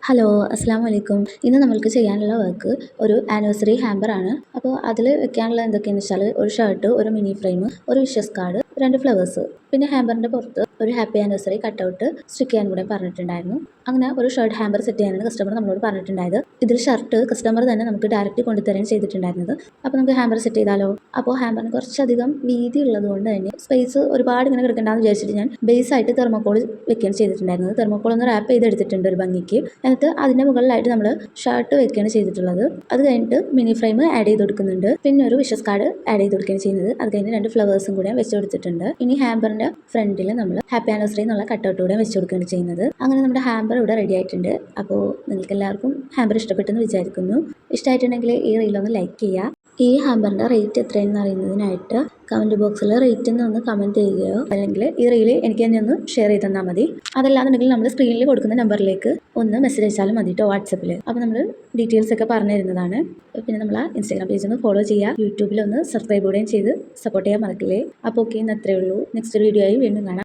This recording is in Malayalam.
ഹലോ, അസ്സാം വലൈക്കും. ഇന്ന് നമ്മൾക്ക് ചെയ്യാനുള്ള വർക്ക് ഒരു ആനിവേഴ്സറി ഹാമ്പർ ആണ്. അപ്പോൾ അതിൽ വെക്കാനുള്ള എന്തൊക്കെയാണെന്ന് വെച്ചാൽ ഒരു ഷർട്ട്, ഒരു മിനി ഫ്രെയിം, ഒരു വിഷസ് കാർഡ്, 2 ഫ്ലവേഴ്സ്, പിന്നെ ഹാമ്പറിൻ്റെ പുറത്ത് ഒരു ഹാപ്പി ആനിവേഴ്സറി കട്ടൗട്ട് സ്റ്റിക്ക് ചെയ്യാൻ കൂടെ പറഞ്ഞിട്ടുണ്ടായിരുന്നു. അങ്ങനെ ഒരു ഷർട്ട് ഹാമ്പർ സെറ്റ് ചെയ്യാനാണ് കസ്റ്റമർ നമ്മളോട് പറഞ്ഞിട്ടുണ്ടായത്. ഇതിൽ ഷർട്ട് കസ്റ്റമർ തന്നെ നമുക്ക് ഡയറക്റ്റ് കൊണ്ടുതരുകയും ചെയ്തിട്ടുണ്ടായിരുന്നത്. അപ്പോൾ നമുക്ക് ഹാമ്പർ സെറ്റ് ചെയ്താലോ? അപ്പോൾ ഹാമ്പറിന് കുറച്ചധികം വീതി ഉള്ളതുകൊണ്ട് തന്നെ സ്പേസ് ഒരുപാട് ഇങ്ങനെ കിടക്കണ്ടെന്ന് വിചാരിച്ചിട്ട് ഞാൻ ബേസ് ആയിട്ട് തെർമോക്കോൾ വെക്കുകയാണ് ചെയ്തിട്ടുണ്ടായിരുന്നത്. തെർമോക്കോൾ ഒന്ന് റാപ്പ് ചെയ്തെടുത്തിട്ടുണ്ട് ഒരു ഭംഗിക്ക്. എന്നിട്ട് അതിൻ്റെ മുകളിലായിട്ട് നമ്മൾ ഷർട്ട് വെക്കുകയാണ് ചെയ്തിട്ടുള്ളത്. അത് കഴിഞ്ഞിട്ട് മിനി ഫ്രെയിം ആഡ് ചെയ്ത് കൊടുക്കുന്നുണ്ട്. പിന്നെ ഒരു വിഷസ് കാർഡ് ആഡ് ചെയ്ത് കൊടുക്കുകയാണ് ചെയ്യുന്നത്. അത് കഴിഞ്ഞ് 2 ഫ്ലവേഴ്സും കൂടെ വെച്ച് കൊടുത്തിട്ടുണ്ട്. ഇനി ഹാമ്പറിൻ്റെ ഫ്രണ്ടിൽ നമ്മൾ ഹാപ്പി ആനിവേഴ്സറി എന്നുള്ള കട്ടൗട്ട് കൂടെ വെച്ച് കൊടുക്കുകയാണ് ചെയ്യുന്നത്. അങ്ങനെ നമ്മുടെ ഹാമ്പർ ഇവിടെ റെഡി ആയിട്ടുണ്ട്. അപ്പോൾ നിങ്ങൾക്ക് എല്ലാവർക്കും ഹാമ്പർ ഇഷ്ടപ്പെട്ടെന്ന് വിചാരിക്കുന്നു. ഇഷ്ടമായിട്ടുണ്ടെങ്കിൽ ഈ റീലൊന്ന് ലൈക്ക് ചെയ്യുക. ഈ ഹാമ്പറിൻ്റെ റേറ്റ് എത്രയെന്ന് അറിയുന്നതിനായിട്ട് കമൻറ്റ് ബോക്സിൽ റേറ്റ് ഒന്ന് കമൻറ്റ് ചെയ്യുകയോ അല്ലെങ്കിൽ ഈ റീല് എനിക്ക് തന്നെ ഒന്ന് ഷെയർ ചെയ്ത് തന്നാൽ മതി. അതല്ലാന്നുണ്ടെങ്കിൽ നമ്മൾ സ്ക്രീനിൽ കൊടുക്കുന്ന നമ്പറിലേക്ക് ഒന്ന് മെസ്സേജ് അയച്ചാലും മതി കേട്ടോ, വാട്സപ്പിൽ. അപ്പോൾ നമ്മൾ ഡീറ്റെയിൽസ് ഒക്കെ പറഞ്ഞു തരുന്നതാണ്. പിന്നെ നമ്മൾ ആ ഇൻസ്റ്റാഗ്രാം പേജ് ഒന്ന് ഫോളോ ചെയ്യുക. യൂട്യൂബിൽ ഒന്ന് സബ്സ്ക്രൈബ് ചെയ്യുകയും ചെയ്ത് സപ്പോർട്ട് ചെയ്യാൻ മറക്കില്ലേ. അപ്പോൾ ഓക്കെ, ഇന്ന് അത്രയേ ഉള്ളൂ. നെക്സ്റ്റ് വീഡിയോ ആയി വീണ്ടും കാണാം.